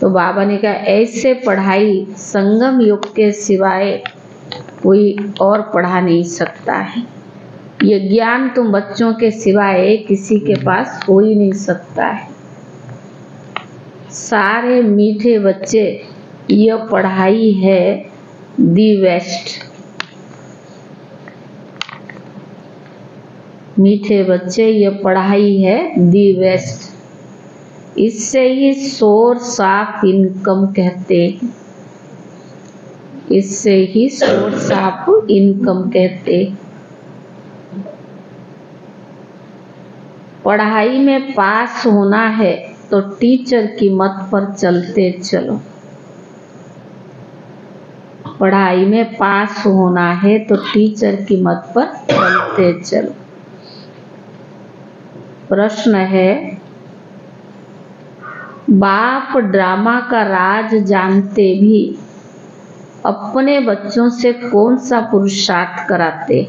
तो बाबा ने कहा ऐसे पढ़ाई संगम युग के सिवाय कोई और पढ़ा नहीं सकता है। ये ज्ञान तुम बच्चों के सिवाय किसी के पास हो ही नहीं सकता है। सारे मीठे बच्चे, यह पढ़ाई है दी बेस्ट। मीठे बच्चे, यह पढ़ाई है दी बेस्ट। इससे ही सोर्स ऑफ इनकम कहते हैं। इससे ही सोर्स ऑफ इनकम कहते हैं। पढ़ाई में पास होना है तो टीचर की मत पर चलते चलो। पढ़ाई में पास होना है तो टीचर की मत पर चलते चलो। प्रश्न है, बाप ड्रामा का राज जानते भी अपने बच्चों से कौन सा पुरुषार्थ कराते?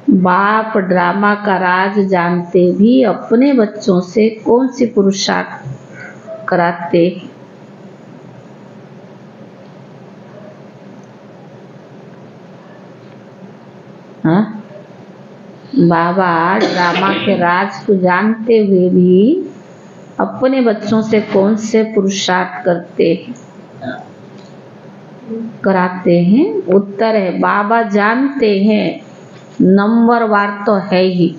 बाप ड्रामा का राज जानते भी अपने बच्चों से कौन सी पुरुषार्थ कराते? हाँ? बाबा ड्रामा के राज को जानते हुए भी अपने बच्चों से कौन से पुरुषार्थ कराते हैं? उत्तर है, बाबा जानते हैं नंबरवार तो है ही।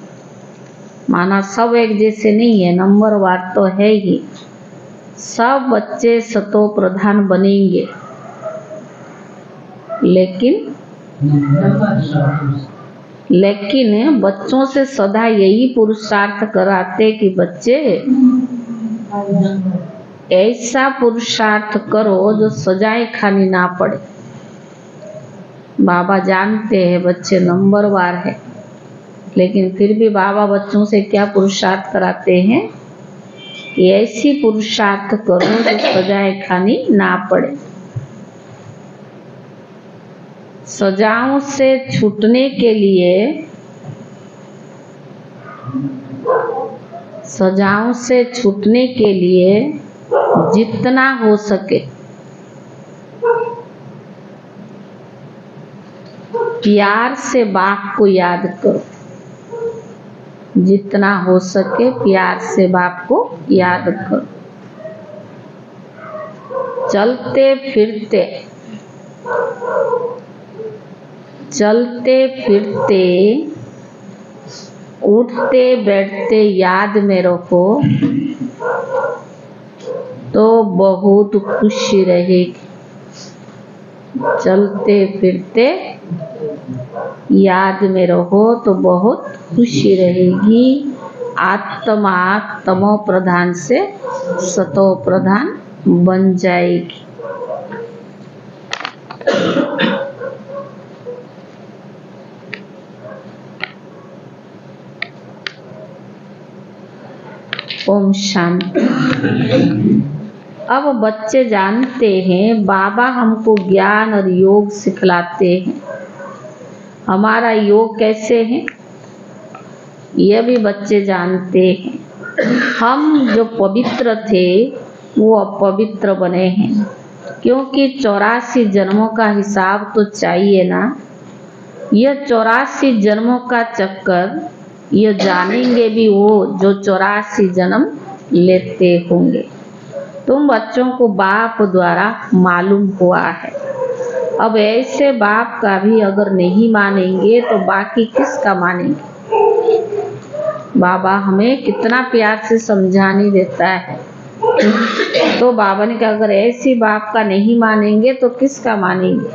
माना सब एक जैसे नहीं है, नंबरवार तो है ही। सब बच्चे सतो प्रधान बनेंगे, लेकिन बच्चों से सदा यही पुरुषार्थ कराते कि बच्चे ऐसा पुरुषार्थ करो जो सजाएं खानी ना पड़े। बाबा जानते हैं बच्चे नंबरवार है, लेकिन फिर भी बाबा बच्चों से क्या पुरुषार्थ कराते हैं कि ऐसी पुरुषार्थ करो जो सजाएं खानी ना पड़े। सजाओं से छूटने के लिए जितना हो सके प्यार से बाप को याद करो। जितना हो सके प्यार से बाप को याद करो। चलते फिरते उठते बैठते याद में रखो तो बहुत खुशी रहेगी। चलते फिरते याद में रहो तो बहुत खुशी रहेगी। आत्मा तमो प्रधान से सतो प्रधान बन जाएगी। ओम शांति। अब बच्चे जानते हैं बाबा हमको ज्ञान और योग सिखलाते हैं। हमारा योग कैसे है यह भी बच्चे जानते हैं। हम जो पवित्र थे वो अपवित्र बने हैं, क्योंकि 84 जन्मों का हिसाब तो चाहिए ना। यह 84 जन्मों का चक्कर यह जानेंगे भी वो जो 84 जन्म लेते होंगे। तुम बच्चों को बाप द्वारा मालूम हुआ है। अब ऐसे बाप का भी अगर नहीं मानेंगे तो बाकी किसका मानेंगे? बाबा हमें कितना प्यार से समझाने देता है। तो बाबा ने कहा अगर ऐसी बाप का नहीं मानेंगे तो किसका मानेंगे?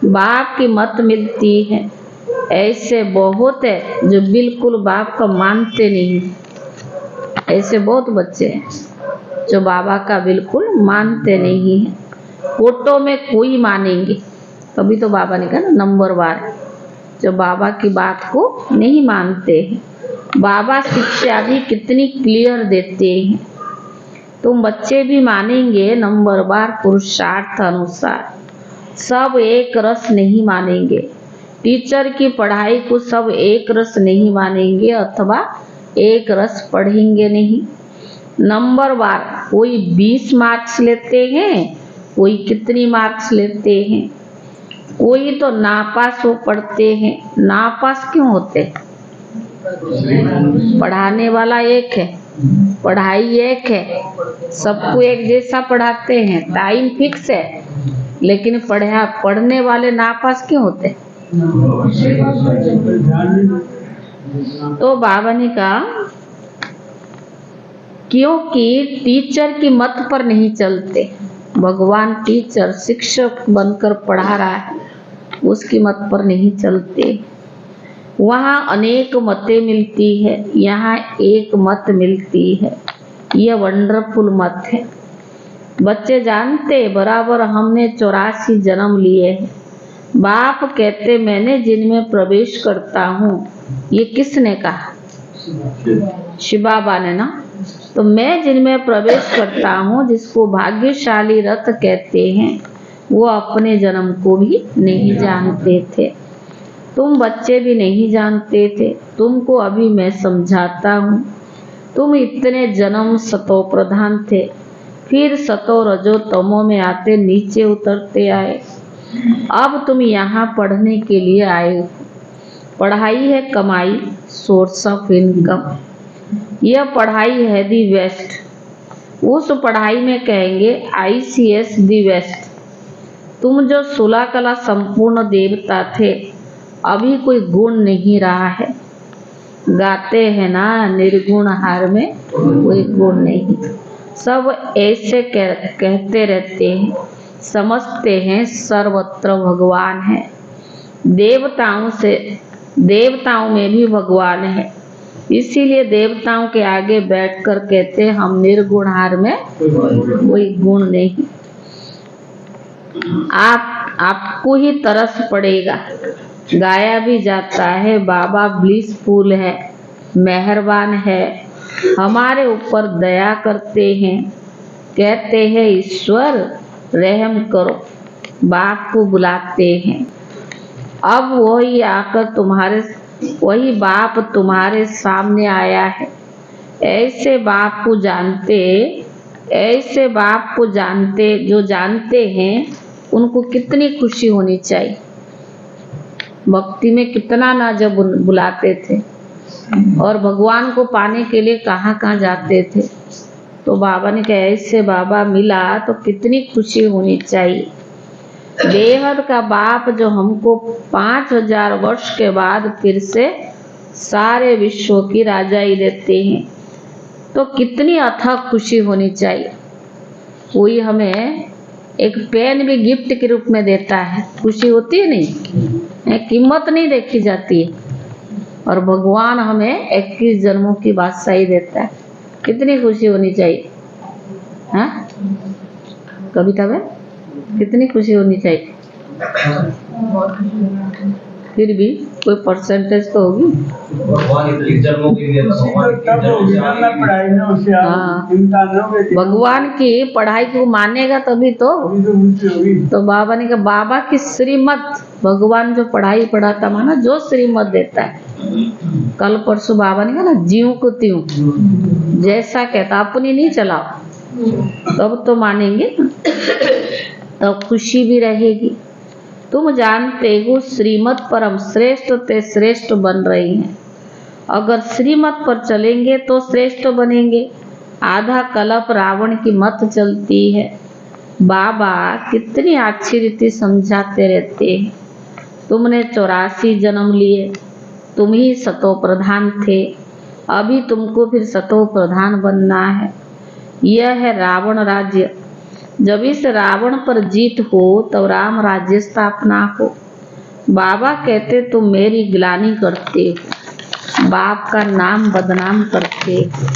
बाप की मत मिलती है। ऐसे बहुत है जो बिल्कुल बाप का मानते नहीं। ऐसे बहुत बच्चे हैं जो बाबा का बिल्कुल मानते नहीं है। फोटो में कोई मानेंगे, तभी तो बाबा ने कहा ना नंबरवार, जो बाबा की बात को नहीं मानते हैं। बाबा शिक्षा भी कितनी क्लियर देते हैं। तुम बच्चे भी मानेंगे नंबरवार पुरुषार्थ अनुसार। सब एक रस नहीं मानेंगे। टीचर की पढ़ाई को सब एक रस नहीं मानेंगे अथवा एक रस पढ़ेंगे नहीं। नंबरवार कोई 20 मार्क्स लेते हैं, कोई कितनी मार्क्स लेते हैं, कोई तो नापास हो पढ़ते हैं। नापास क्यों होते? पढ़ाने वाला एक है, पढ़ाई एक है, सबको एक जैसा पढ़ाते हैं, टाइम फिक्स है, लेकिन पढ़ने वाले नापास क्यों होते? तो बाबा ने कहा क्योंकि टीचर की मत पर नहीं चलते। भगवान टीचर शिक्षक बनकर पढ़ा रहा है, उसकी मत पर नहीं चलते। वहाँ अनेक मतें मिलती है, यहाँ एक मत मिलती है। यह वंडरफुल मत है। बच्चे जानते बराबर हमने 84 जन्म लिए हैं। बाप कहते मैंने जिनमें प्रवेश करता हूँ। ये किसने कहा? शिव बाबा ने ना। तो मैं जिनमें प्रवेश करता हूँ, जिसको भाग्यशाली रथ कहते हैं, वो अपने जन्म को भी नहीं जानते थे। तुम बच्चे भी नहीं जानते थे। तुमको अभी मैं समझाता हूँ। तुम इतने जन्म सतो प्रधान थे, फिर सतो रजो तमो में आते नीचे उतरते आए। अब तुम यहाँ पढ़ने के लिए आए हो। पढ़ाई है कमाई, सोर्स ऑफ इनकम। यह पढ़ाई है दी वेस्ट। उस पढ़ाई में कहेंगे ICS दी वेस्ट। तुम जो 16 कला संपूर्ण देवता थे, अभी कोई गुण नहीं रहा है। गाते हैं ना निर्गुण हार में कोई गुण नहीं। सब ऐसे कहते रहते हैं, समझते हैं सर्वत्र भगवान है। देवताओं में भी भगवान है। इसीलिए देवताओं के आगे बैठकर कहते हैं हम निर्गुण हार में कोई गुण नहीं। आपको ही तरस पड़ेगा। गाया भी जाता है बाबा ब्लिसफुल है, मेहरबान है, हमारे ऊपर दया करते हैं। कहते हैं ईश्वर रहम करो, बाप को बुलाते हैं। अब वही बाप तुम्हारे सामने आया है। ऐसे बाप को जानते जो जानते हैं, उनको कितनी खुशी होनी चाहिए। भक्ति में कितना ना जब बुलाते थे, और भगवान को पाने के लिए कहाँ कहाँ जाते थे। तो बाबा ने कहा ऐसे बाबा मिला तो कितनी खुशी होनी चाहिए। बेहद का बाप जो हमको 5000 वर्ष के बाद फिर से सारे विश्व की राजाई देते हैं, तो कितनी अथक खुशी होनी चाहिए। कोई हमें एक पेन भी गिफ्ट के रूप में देता है, खुशी होती है नहीं? कीमत नहीं देखी जाती है। और भगवान हमें 21 जन्मों की बादशाही देता है, कितनी खुशी होनी चाहिए। हाँ कविता में कितनी खुशी होनी चाहिए। फिर भी कोई परसेंटेज तो होगी। हाँ भगवान की पढ़ाई को मानेगा तभी तो बाबा ने कहा बाबा की श्रीमत, भगवान जो पढ़ाई पढ़ाता माना, जो श्रीमत देता है। कल परसों बाबा ने कहा ना ज्यों को त्यों, जैसा कहता अपनी नहीं चलाओ, तब तो मानेंगे, तब खुशी भी रहेगी। तुम जानते हो श्रीमत पर हम श्रेष्ठ ते श्रेष्ठ बन रही हैं। अगर श्रीमत पर चलेंगे तो श्रेष्ठ बनेंगे। आधा कल्प रावण की मत चलती है। बाबा कितनी अच्छी रीति समझाते रहते हैं। तुमने 84 जन्म लिए, तुम ही सतो प्रधान थे, अभी तुमको फिर सतो प्रधान बनना है। यह है रावण राज्य। जब इस रावण पर जीत हो तब राम राज्य स्थापना हो। बाबा कहते तुम मेरी गिलानी करते हो, बाप का नाम बदनाम करते हो।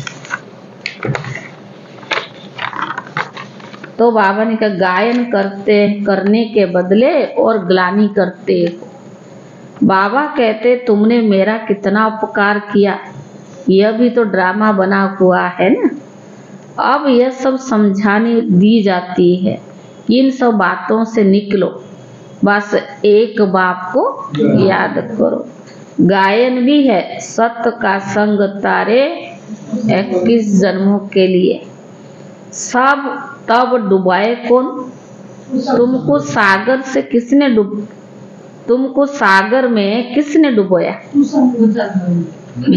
तो बाबा ने कहा गायन करने के बदले और ग्लानी करते हो। बाबा कहते तुमने मेरा कितना उपकार किया, यह भी तो ड्रामा बना हुआ है ना। अब यह सब समझाने दी जाती है। इन सब बातों से निकलो, बस एक बाप को याद करो। गायन भी है सत्य का संग तारे 21 जन्मों के लिए। सब तब डुबाए कौन? तुमको सागर से किसने तुमको सागर में किसने डुबोया?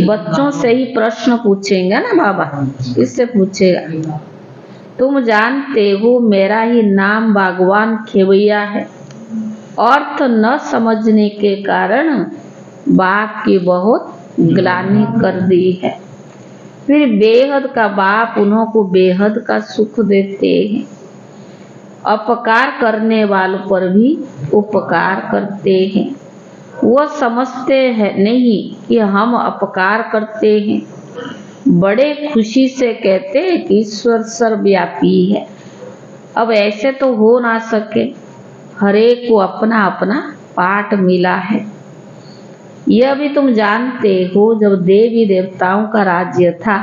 बच्चों से ही प्रश्न पूछेंगे ना बाबा, इससे पूछेगा। तुम जानते हो मेरा ही नाम भगवान खेवैया है। अर्थ न समझने के कारण बाप की बहुत ग्लानि कर दी है। फिर बेहद का बाप उन्हों को बेहद का सुख देते हैं। अपकार करने वालों पर भी उपकार करते हैं। वह समझते हैं नहीं कि हम अपकार करते हैं। बड़े खुशी से कहते हैं कि ईश्वर सर्वव्यापी है। अब ऐसे तो हो ना सके, हरेक को अपना अपना पाठ मिला है। यह भी तुम जानते हो, जब देवी देवताओं का राज्य था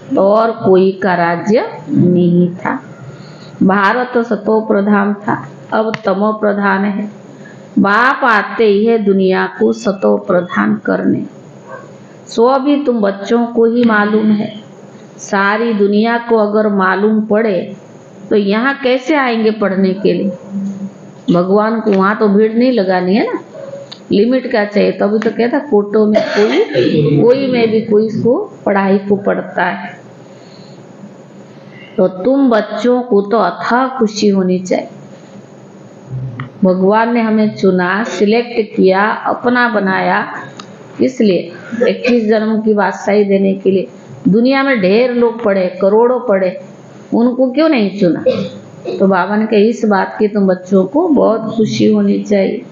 तो और कोई का राज्य नहीं था। भारत सतो प्रधान था, अब तमो प्रधान है। बाप आते ही है दुनिया को सतो प्रधान करने। सो भी तुम बच्चों को ही मालूम है। सारी दुनिया को अगर मालूम पड़े तो यहाँ कैसे आएंगे पढ़ने के लिए? भगवान को वहाँ तो भीड़ नहीं लगानी है ना, लिमिट क्या चाहिए। तभी तो कहता कोटों में कोई में भी कोई इसको पढ़ाई को पढ़ता है। तो तुम बच्चों को तो अथाह खुशी होनी चाहिए। भगवान ने हमें चुना, सिलेक्ट किया, अपना बनाया, इसलिए 21 जन्म की बादशाही देने के लिए। दुनिया में ढेर लोग पढ़े, करोड़ों पढ़े, उनको क्यों नहीं चुना? तो बाबा ने कहा इस बात की तुम बच्चों को बहुत खुशी होनी चाहिए।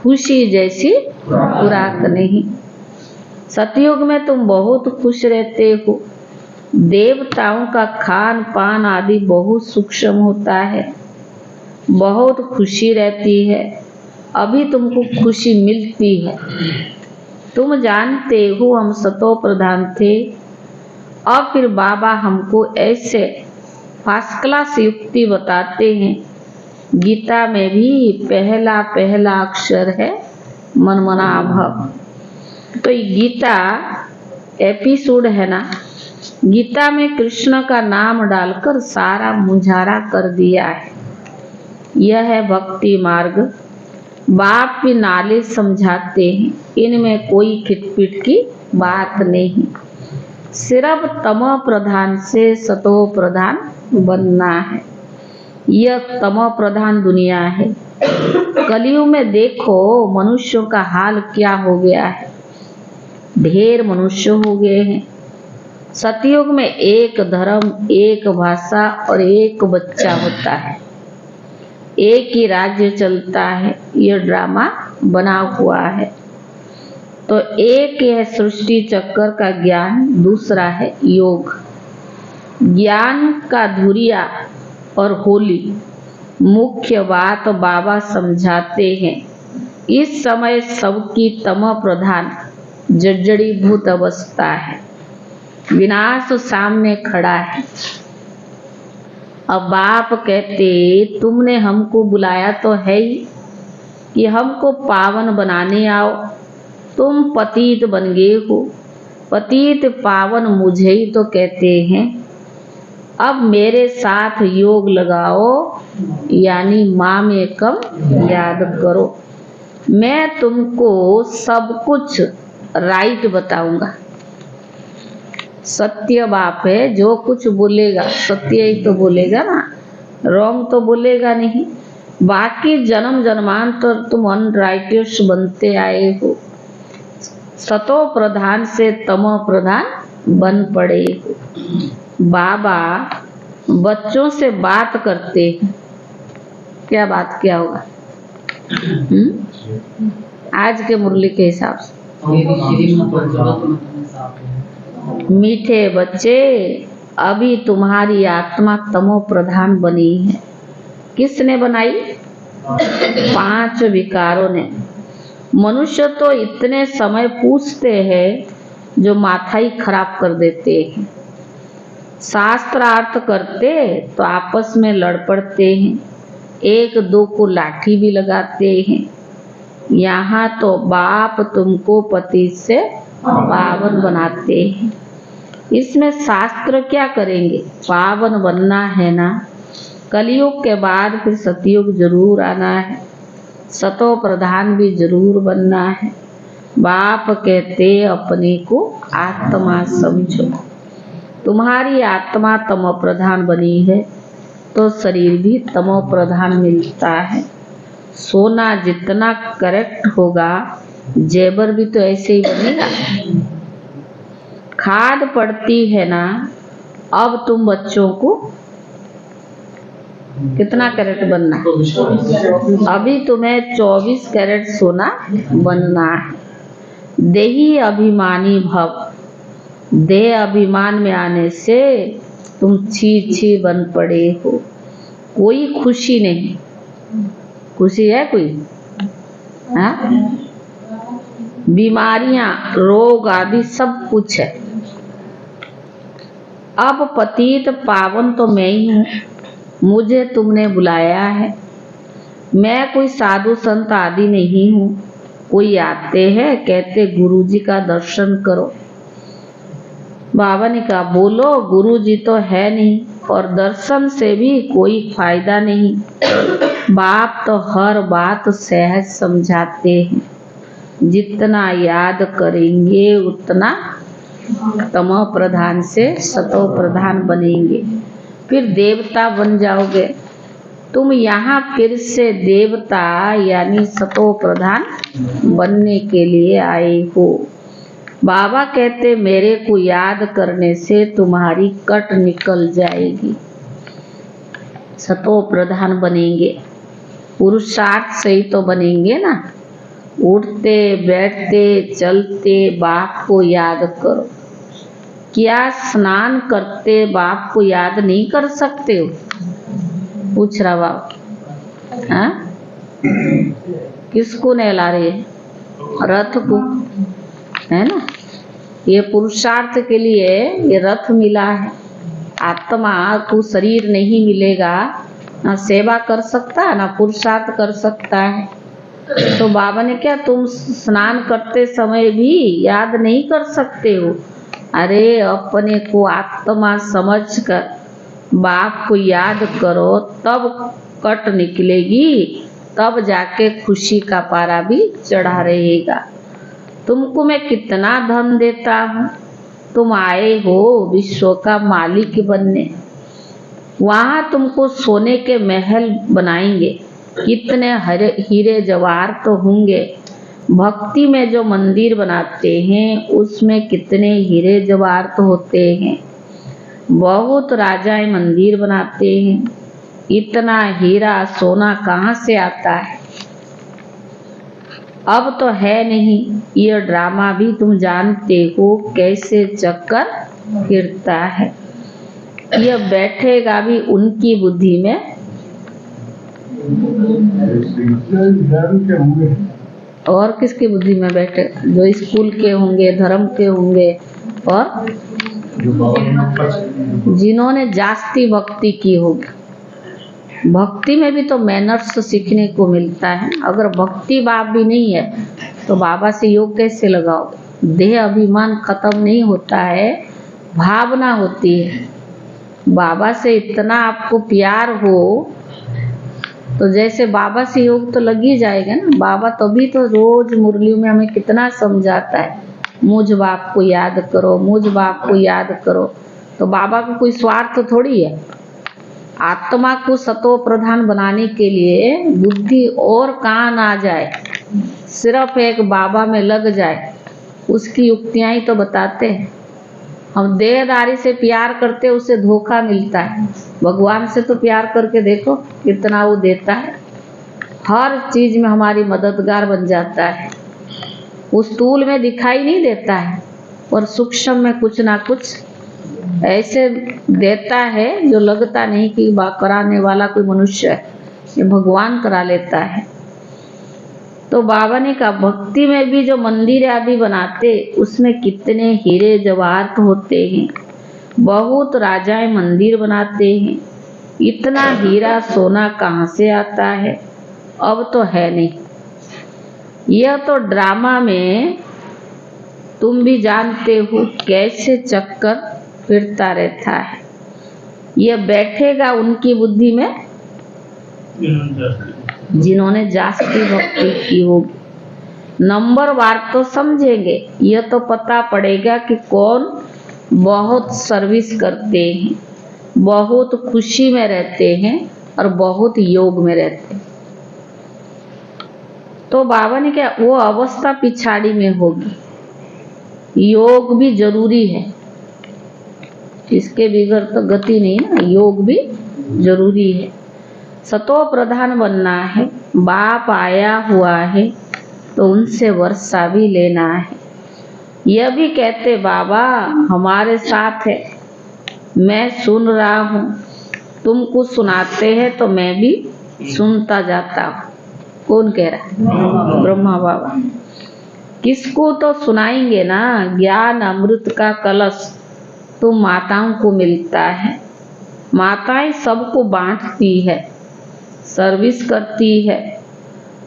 खुशी जैसी खुराक नहीं। सतयुग में तुम बहुत खुश रहते हो। देवताओं का खान पान आदि बहुत सूक्ष्म होता है, बहुत खुशी रहती है। अभी तुमको खुशी मिलती है। तुम जानते हो हम सतो प्रधान थे। अब फिर बाबा हमको ऐसे फर्स्ट क्लास युक्ति बताते हैं। गीता में भी पहला पहला अक्षर है मनमनाभव। तो गीता एपिसोड है ना, गीता में कृष्ण का नाम डालकर सारा मुझारा कर दिया है। यह है भक्ति मार्ग। बाप भी नाले समझाते हैं, इनमें कोई खिटपिट की बात नहीं। सिर्फ तमो प्रधान से सतो प्रधान बनना है। यह तमो प्रधान दुनिया है। कलयुग में देखो मनुष्यों का हाल क्या हो गया है। ढेर मनुष्य हो गए हैं। सतयुग में एक धर्म, एक भाषा और एक बच्चा होता है। एक ही राज्य चलता है। यह ड्रामा बना हुआ है। तो एक है सृष्टि चक्र का ज्ञान, दूसरा है योग। ज्ञान का धुरिया और होली मुख्य बात बाबा समझाते हैं। इस समय सबकी तमो प्रधान जर्जरीभूत अवस्था है। विनाश सामने खड़ा है। अब बाप कहते तुमने हमको बुलाया तो है ही कि हमको पावन बनाने आओ। तुम पतित बन गए हो। पतित पावन मुझे ही तो कहते हैं। अब मेरे साथ योग लगाओ, यानी माँ में कम याद करो। मैं तुमको सब कुछ राइट बताऊंगा। सत्य बाप है, जो कुछ बोलेगा सत्य ही तो बोलेगा ना, रॉन्ग तो बोलेगा नहीं। बाकी जन्म जन्मांतर तुम अनराइटियस बनते आए हो। सतो प्रधान से तमो प्रधान बन पड़े हो। बाबा बच्चों से बात करते हैं। क्या बात क्या होगा? आज के मुरली के हिसाब से, मीठे बच्चे, अभी तुम्हारी आत्मा तमो प्रधान बनी है। किसने बनाई? 5 विकारों ने। मनुष्य तो इतने समय पूछते हैं जो माथा ही खराब कर देते हैं। शास्त्रार्थ करते तो आपस में लड़ पड़ते हैं, एक दो को लाठी भी लगाते हैं। यहाँ तो बाप तुमको पति से पावन बनाते हैं। इसमें शास्त्र क्या करेंगे? पावन बनना है ना। कलयुग के बाद फिर सतयुग जरूर आना है, सतो प्रधान भी जरूर बनना है। बाप कहते अपने को आत्मा समझो। तुम्हारी आत्मा तमो प्रधान बनी है तो शरीर भी तमो प्रधान मिलता है। सोना जितना करेक्ट होगा जेवर भी तो ऐसे ही बनेगा। खाद पड़ती है ना। अब तुम बच्चों को कितना कैरेट बनना है? अभी तुम्हें 24 कैरेट सोना बनना है। देही अभिमानी भव। देह अभिमान में आने से तुम छी बन पड़े हो। कोई खुशी नहीं। खुशी है कोई? हाँ? बीमारियां, रोग आदि सब कुछ है। अब पतित पावन तो मैं ही हूँ। मुझे तुमने बुलाया है। मैं कोई साधु संत आदि नहीं हूँ। कोई आते हैं कहते गुरुजी का दर्शन करो। बाबा ने कहा बोलो गुरुजी तो है नहीं और दर्शन से भी कोई फायदा नहीं। बाप तो हर बात सहज समझाते हैं। जितना याद करेंगे उतना तमो प्रधान से सतो प्रधान बनेंगे, फिर देवता बन जाओगे। तुम यहाँ फिर से देवता यानी सतो प्रधान बनने के लिए आए हो। बाबा कहते मेरे को याद करने से तुम्हारी कट निकल जाएगी, सतो प्रधान बनेंगे। पुरुषार्थ से ही तो बनेंगे ना। उठते बैठते चलते बाप को याद करो। क्या स्नान करते बाप को याद नहीं कर सकते हो? पूछ रहा बाप। हाँ? किसको नहला रहे हैं? रथ को, है ना। ये पुरुषार्थ के लिए ये रथ मिला है। आत्मा को शरीर नहीं मिलेगा, ना सेवा कर सकता है ना पुरुषार्थ कर सकता है। तो बाबा ने क्या तुम स्नान करते समय भी याद नहीं कर सकते हो? अरे अपने को आत्मा समझकर बाप को याद करो, तब कट निकलेगी, तब जाके खुशी का पारा भी चढ़ा रहेगा। तुमको मैं कितना धन देता हूँ। तुम आए हो विश्व का मालिक बनने। वहाँ तुमको सोने के महल बनाएंगे, कितने हीरे जवाहर तो होंगे। भक्ति में जो मंदिर बनाते हैं उसमें कितने हीरे जवाहर तो होते हैं। बहुत राजाएं मंदिर बनाते हैं। इतना हीरा सोना कहाँ से आता है? अब तो है नहीं। ये ड्रामा भी तुम जानते हो कैसे चक्कर फिरता है। ये बैठेगा भी उनकी बुद्धि में। और किसकी बुद्धि में बैठे? जो स्कूल के होंगे, धर्म के होंगे और जिन्होंने जास्ती भक्ति की होगी। भक्ति में भी तो मैनर्स सीखने को मिलता है। अगर भक्ति भाव भी नहीं है तो बाबा से योग कैसे लगाओगे? देह अभिमान खत्म नहीं होता है, भावना होती है। बाबा से इतना आपको प्यार हो तो जैसे बाबा से योग तो लग ही जाएगा ना। बाबा तभी तो रोज मुरली में हमें कितना समझाता है, मुझ बाप को याद करो, मुझ बाप को याद करो। तो बाबा का कोई स्वार्थ थोड़ी है। आत्मा को सतो प्रधान बनाने के लिए बुद्धि और कहाँ ना जाए, सिर्फ एक बाबा में लग जाए, उसकी युक्तियां ही तो बताते हैं। हम देहदारी से प्यार करते उसे धोखा मिलता है। भगवान से तो प्यार करके देखो कितना वो देता है। हर चीज में हमारी मददगार बन जाता है। उस स्थूल में दिखाई नहीं देता है और सूक्ष्म में कुछ ना कुछ ऐसे देता है जो लगता नहीं कि कराने वाला कोई मनुष्य है, ये भगवान करा लेता है। तो बाबा ने कहा भक्ति में भी जो मंदिर आदि बनाते उसमें कितने हीरे जवाहर होते हैं। बहुत राजाएं मंदिर बनाते हैं। इतना हीरा सोना कहाँ से आता है? अब तो है नहीं। यह तो ड्रामा में तुम भी जानते हो कैसे चक्कर फिरता रहता है। यह बैठेगा उनकी बुद्धि में जिन्होंने जास्ती भक्ति की होगी। नंबरवार तो समझेंगे, यह तो पता पड़ेगा कि कौन बहुत सर्विस करते हैं, बहुत खुशी में रहते हैं और बहुत योग में रहते हैं। तो बाबा ने क्या, वो अवस्था पिछाड़ी में होगी। योग भी जरूरी है, इसके बगैर तो गति नहीं है। योग भी जरूरी है। सतो प्रधान बनना है। बाप आया हुआ है तो उनसे वर्षा भी लेना है। यह भी कहते बाबा हमारे साथ है, मैं सुन रहा हूँ, तुम कुछ सुनाते हैं तो मैं भी सुनता जाता हूँ। कौन कह रहा है? ब्रह्मा बाबा। किसको तो सुनाएंगे ना। ज्ञान अमृत का कलश तो माताओं को मिलता है। माताएं सबको बांटती है, सर्विस करती है।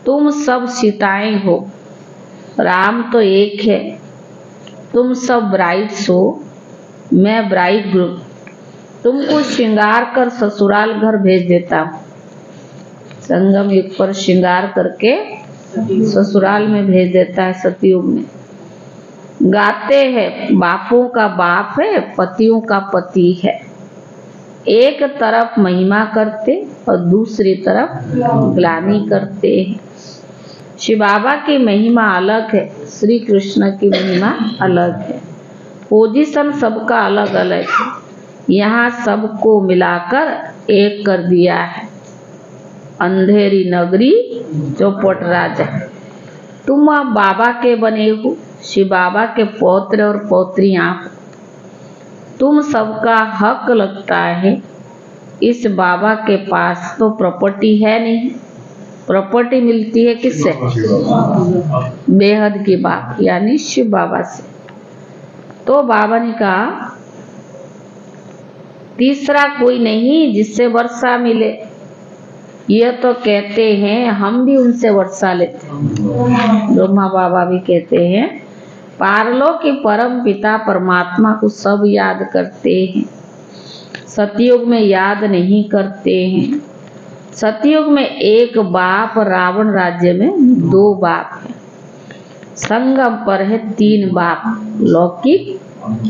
तुम सब सीताएं हो, राम तो एक है। तुम सब ब्राइड्स हो, मैं ब्राइड ग्रूम। तुमको श्रृंगार कर ससुराल घर भेज देता हूँ। संगम युग पर श्रृंगार करके ससुराल में भेज देता है। सतयुग में गाते हैं बापों का बाप है, पतियों का पति है। एक तरफ महिमा करते और दूसरी तरफ ग्लानि करते हैं। शिव बाबा की महिमा अलग है, श्री कृष्ण की महिमा अलग है। पोजीशन सबका अलग अलग है। यहाँ सबको मिलाकर एक कर दिया है। अंधेरी नगरी चौपट राजा। तुम आप बाबा के बने हो, शिव बाबा के पौत्र और पौत्रियां हो। तुम सबका हक लगता है। इस बाबा के पास तो प्रॉपर्टी है नहीं। प्रॉपर्टी मिलती है किससे? बेहद की बात यानी शिव बाबा से। तो बाबा ने कहा तीसरा कोई नहीं जिससे वर्षा मिले। यह तो कहते हैं हम भी उनसे वर्षा लेते हैं। ब्रह्मा बाबा भी कहते हैं पारलोक के परम पिता परमात्मा को सब याद करते हैं, सतयुग में याद नहीं करते हैं। सतयुग में एक बाप, रावण राज्य में दो बाप है। संगम पर है तीन बाप, लौकिक,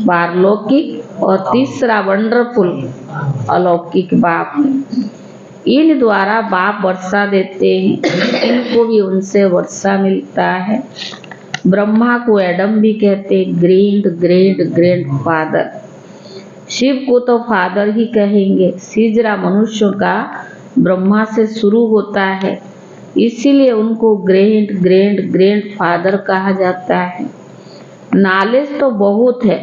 पारलौकिक और तीसरा वंडरफुल अलौकिक बाप है। इन द्वारा बाप वर्षा देते हैं, इनको भी उनसे वर्षा मिलता है। ब्रह्मा को एडम भी कहते, great great great father. Shiv को तो फादर ही कहेंगे। सिजरा मनुष्यों का ब्रह्मा से शुरू होता है, इसीलिए उनको ग्रेट ग्रेट ग्रेट फादर कहा जाता है। नॉलेज तो बहुत है।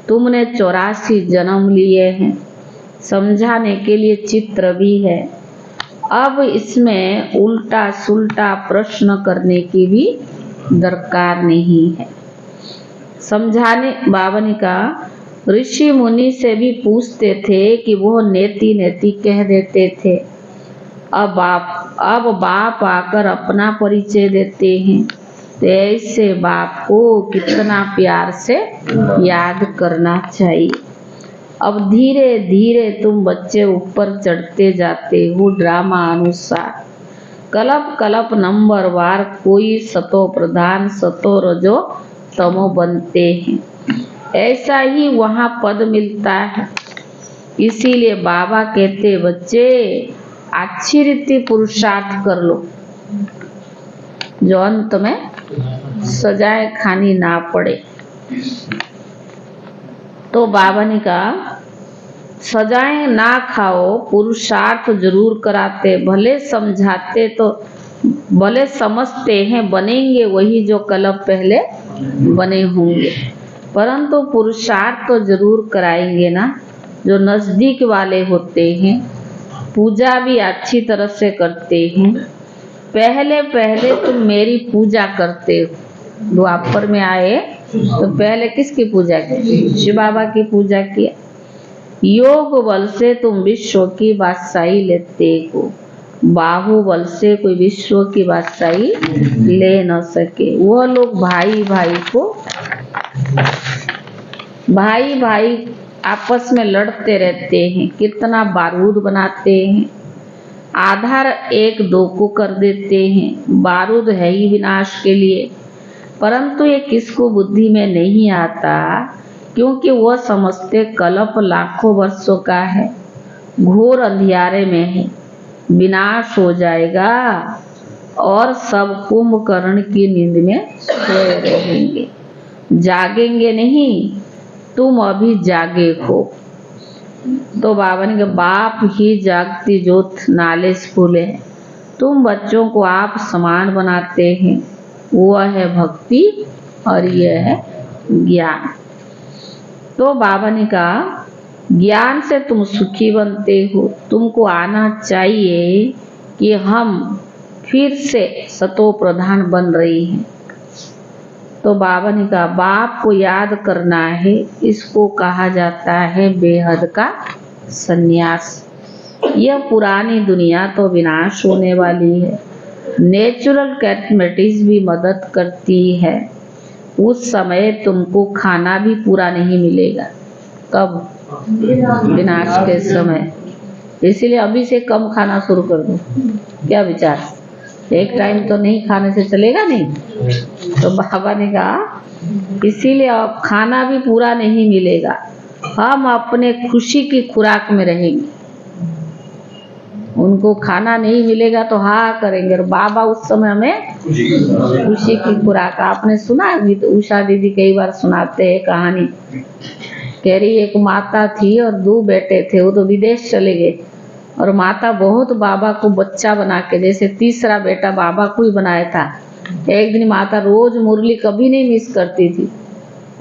तुमने 84 जन्म लिए हैं, समझाने के लिए चित्र भी है। अब इसमें उल्टा सुल्टा प्रश्न करने की भी दरकार नहीं है। समझाने बाबा ने कहा ऋषि मुनि से भी पूछते थे कि वो नेति नेति कह देते थे। अब बाप आकर अपना परिचय देते हैं, तो ऐसे बाप को कितना प्यार से याद करना चाहिए। अब धीरे धीरे तुम बच्चे ऊपर चढ़ते जाते हो ड्रामा अनुसार। कल्प कल्प नंबरवार कोई सतो प्रधान सतो रजो तमो बनते हैं। ऐसा ही वहाँ पद मिलता है। इसीलिए बाबा कहते बच्चे अच्छी रीति पुरुषार्थ कर लो, जो अंत में सजाए खानी ना पड़े। तो बाबा ने कहा सजाएं ना खाओ, पुरुषार्थ जरूर कराते। भले समझाते तो भले समझते हैं बनेंगे वही जो कल्प पहले बने होंगे, परंतु पुरुषार्थ तो जरूर कराएंगे ना। जो नजदीक वाले होते हैं पूजा भी अच्छी तरह से करते हैं। पहले पहले तुम मेरी पूजा करते हो। द्वापर में आए तो पहले किसकी पूजा की? शिव बाबा की पूजा किया। योग बल से तुम विश्व की बादशाही लेते हो। बाहुबल से कोई विश्व की बादशाही ले न सके। वो लोग भाई भाई को भाई भाई आपस में लड़ते रहते हैं, कितना बारूद बनाते हैं, आधार एक दो को कर देते हैं। बारूद है ही विनाश के लिए, परंतु ये किसको बुद्धि में नहीं आता, क्योंकि वह समझते कल्प लाखों वर्षों का है, घोर अंधियारे में है, विनाश हो जाएगा और सब कुंभकर्ण की नींद में सोए रहेंगे, जागेंगे नहीं। तुम अभी जागे हो। तो बाबा ने कहा, बाप ही जागती जोत नाले से फूले है। तुम बच्चों को आप समान बनाते हैं, वह है भक्ति और यह है ज्ञान। तो बाबा ने कहा, ज्ञान से तुम सुखी बनते हो, तुमको आना चाहिए कि हम फिर से सतो प्रधान बन रही हैं। तो बाबा ने कहा, बाप को याद करना है, इसको कहा जाता है बेहद का संन्यास। यह पुरानी दुनिया तो विनाश होने वाली है, नेचुरल कैथमेटिक्स भी मदद करती है। उस समय तुमको खाना भी पूरा नहीं मिलेगा। कब? विनाश के समय। इसीलिए अभी से कम खाना शुरू कर दो। क्या विचार? एक टाइम तो नहीं खाने से चलेगा नहीं। तो बाबा ने कहा, इसीलिए अब खाना भी पूरा नहीं मिलेगा, हम अपने खुशी की खुराक में रहेंगे। उनको खाना नहीं मिलेगा तो हाँ करेंगे, और बाबा उस समय हमें खुशी की खुराक। आपने सुना है, तो उषा दीदी कई बार सुनाते हैं कहानी। कह रही एक माता थी और 2 बेटे थे, वो तो विदेश चले गए, और माता बहुत बाबा को बच्चा बना के, जैसे तीसरा बेटा बाबा को ही बनाया था। एक दिन माता रोज मुरली कभी नहीं मिस करती थी,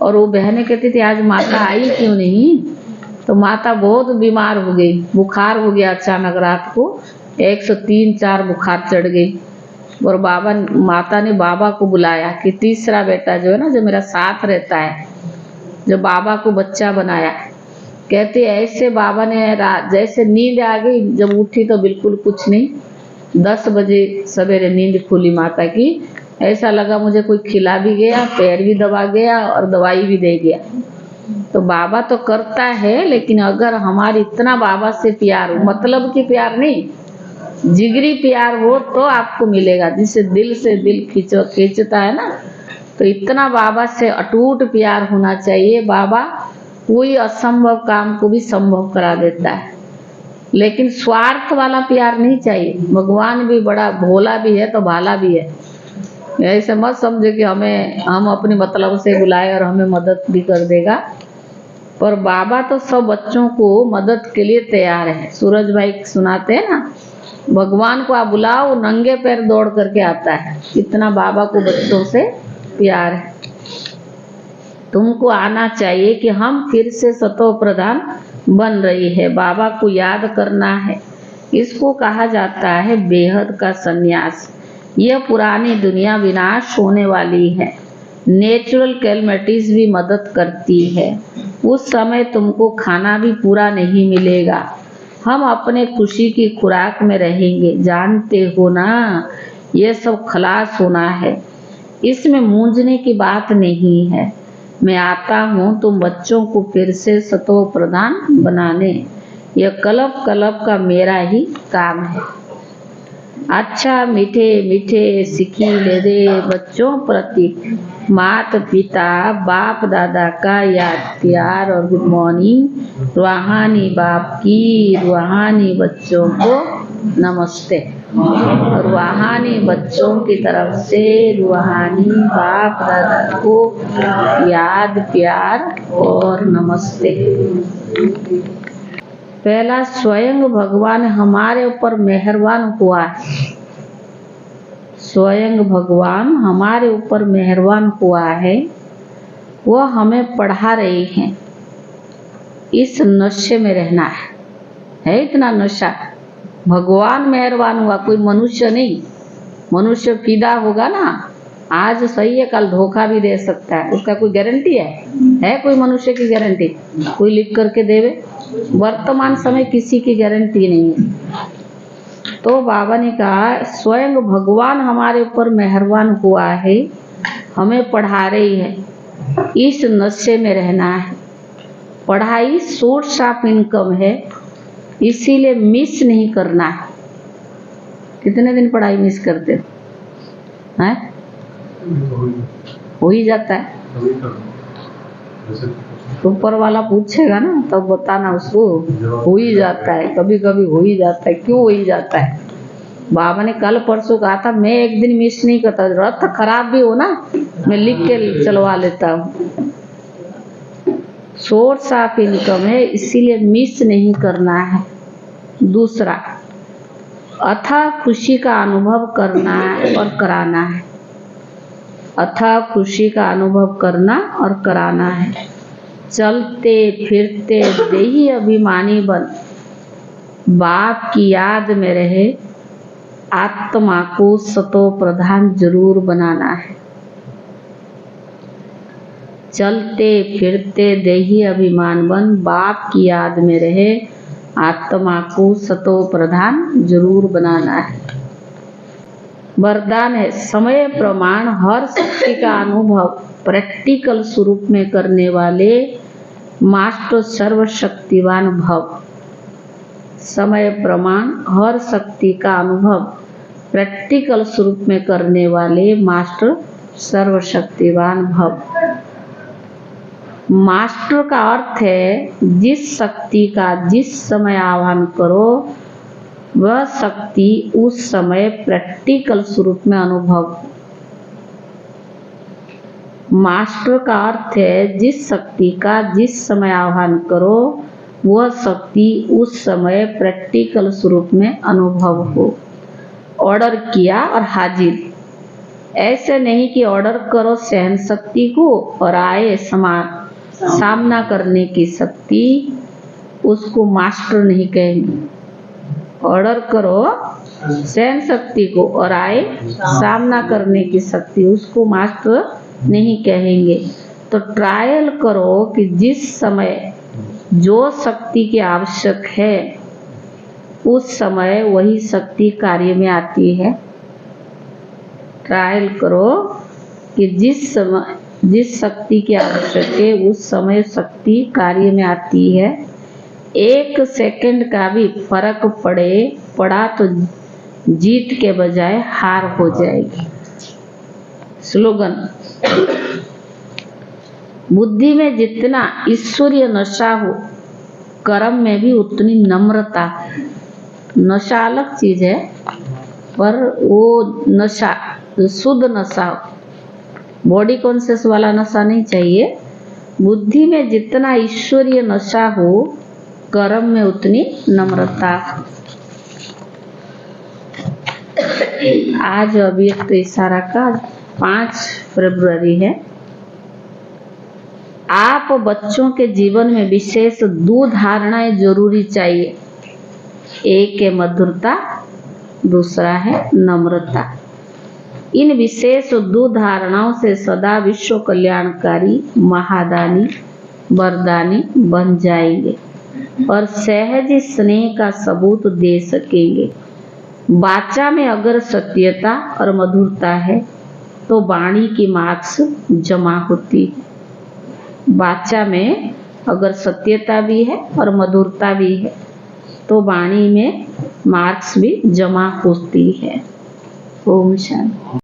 और वो बहनें कहती थी आज माता आई क्यों नहीं। तो माता बहुत बीमार हो गई, बुखार हो गया अचानक, रात को 103-4 बुखार चढ़ गई। और माता ने बाबा को बुलाया कि तीसरा बेटा जो है ना, जो मेरा साथ रहता है, जो बाबा को बच्चा बनाया, कहते ऐसे बाबा ने जैसे नींद आ गई, जब उठी तो बिल्कुल कुछ नहीं। 10 बजे सवेरे नींद खुली माता की, ऐसा लगा मुझे कोई खिला भी गया, पैर भी दबा गया और दवाई भी दे गया। तो बाबा तो करता है, लेकिन अगर हमारी इतना बाबा से प्यार हो, मतलब कि प्यार नहीं, जिगरी प्यार हो तो आपको मिलेगा, जिसे दिल से दिल खींचता है ना। तो इतना बाबा से अटूट प्यार होना चाहिए। बाबा कोई असंभव काम को भी संभव करा देता है, लेकिन स्वार्थ वाला प्यार नहीं चाहिए। भगवान भी बड़ा भोला भी है तो भाला भी है। ऐसे मत समझे कि हम अपने मतलब से बुलाए और हमें मदद भी कर देगा। पर बाबा तो सब बच्चों को मदद के लिए तैयार है। सूरज भाई सुनाते हैं ना, भगवान को आप बुलाओ, नंगे पैर दौड़ करके आता है। इतना बाबा को बच्चों से प्यार है। तुमको आना चाहिए कि हम फिर से सतो प्रधान बन रही है, बाबा को याद करना है। इसको कहा जाता है बेहद का संन्यास। यह पुरानी दुनिया विनाश होने वाली है, नेचुरल कैलमिटीज भी मदद करती है। उस समय तुमको खाना भी पूरा नहीं मिलेगा, हम अपने खुशी की खुराक में रहेंगे। जानते हो ना, यह सब खलास होना है, इसमें मूंझने की बात नहीं है। मैं आता हूँ तुम बच्चों को फिर से सतो प्रधान बनाने, यह कल्प कल्प का मेरा ही काम है। अच्छा मीठे मीठे सिक्की ले दे बच्चों प्रति मात पिता बाप दादा का याद प्यार और गुड मॉर्निंग। रूहानी बाप की रूहानी बच्चों को नमस्ते। रूहानी बच्चों की तरफ से रूहानी बाप दादा को याद प्यार और नमस्ते। पहला, स्वयं भगवान हमारे ऊपर मेहरबान हुआ है। स्वयं भगवान हमारे ऊपर मेहरबान हुआ है, वह हमें पढ़ा रही हैं। इस नशे में रहना है इतना नशा। भगवान मेहरबान हुआ, कोई मनुष्य नहीं। मनुष्य फिदा होगा ना, आज सही है कल धोखा भी दे सकता है, उसका कोई गारंटी है कोई मनुष्य की गारंटी? कोई लिख करके देवे? वर्तमान समय किसी की गारंटी नहीं है। तो बाबा ने कहा स्वयं भगवान हमारे ऊपर मेहरबान हुआ है, हमें पढ़ा रही है। इस नशे में रहना है, पढ़ाई सोर्स ऑफ इनकम है, इसीलिए मिस नहीं करना है। कितने दिन पढ़ाई मिस करते हो? हैं? हो ही जाता है। ऊपर वाला पूछेगा ना तब बताना उसको। हो ही जाता है, कभी कभी हो ही जाता है। क्यों हो ही जाता है? बाबा ने कल परसों कहा था मैं एक दिन मिस नहीं करता। रथ खराब भी हो ना, मैं लिख के चलवा लेता हूँ। सोर्स ऑफ इनकम है, इसीलिए मिस नहीं करना है। दूसरा, अथाह खुशी का अनुभव करना है और कराना है। अथाह खुशी का अनुभव करना और कराना है। चलते फिरते देही अभिमानी बन, बाप की याद में रहे, आत्मा को सतो प्रधान जरूर बनाना है। चलते फिरते देही अभिमान बन, बाप की याद में रहे, आत्मा को सतो प्रधान जरूर बनाना है। वरदान है, समय प्रमाण हर शक्ति का अनुभव प्रैक्टिकल स्वरूप में करने वाले मास्टर सर्वशक्तिवान भव। समय प्रमाण हर शक्ति का अनुभव प्रैक्टिकल स्वरूप में करने वाले मास्टर सर्वशक्तिवान भव। मास्टर का अर्थ है जिस शक्ति का जिस समय आह्वान करो वह शक्ति उस समय प्रैक्टिकल स्वरूप में अनुभव। मास्टर का अर्थ है जिस शक्ति का जिस समय आह्वान करो वह शक्ति उस समय प्रैक्टिकल स्वरूप में अनुभव हो। ऑर्डर किया और हाजिर। ऐसे नहीं कि ऑर्डर करो सहन शक्ति को और आए सामना करने की शक्ति, उसको मास्टर नहीं कहेंगे। ऑर्डर करो सहन शक्ति को और आए सामना करने की शक्ति, उसको मास्टर नहीं कहेंगे। तो ट्रायल करो कि जिस समय जो शक्ति की आवश्यक है उस समय वही शक्ति कार्य में आती है। ट्रायल करो कि जिस समय जिस शक्ति की आवश्यक है उस समय शक्ति कार्य में आती है। एक सेकंड का भी फर्क पड़ा तो जीत के बजाय हार हो जाएगी। स्लोगन, बुद्धि में जितना ईश्वरीय नशा हो कर्म में भी उतनी नम्रता। नशा अलग चीज है, पर वो नशा शुद्ध नशा, बॉडी कॉन्शियस वाला नशा नहीं चाहिए। बुद्धि में जितना ईश्वरीय नशा हो कर्म में उतनी नम्रता। आज अव्यक्त इशारा का 5 फरवरी है। आप बच्चों के जीवन में विशेष 2 धारणाएं जरूरी चाहिए। एक है मधुरता, दूसरा है नम्रता। इन विशेष 2 धारणाओं से सदा विश्व कल्याणकारी महादानी वरदानी बन जाएंगे और सहज स्नेह का सबूत दे सकेंगे। वाचा में अगर सत्यता और मधुरता है तो वाणी की मार्क्स जमा होती है। वाचा में अगर सत्यता भी है और मधुरता भी है तो वाणी में मार्क्स भी जमा होती है। ओम शांति।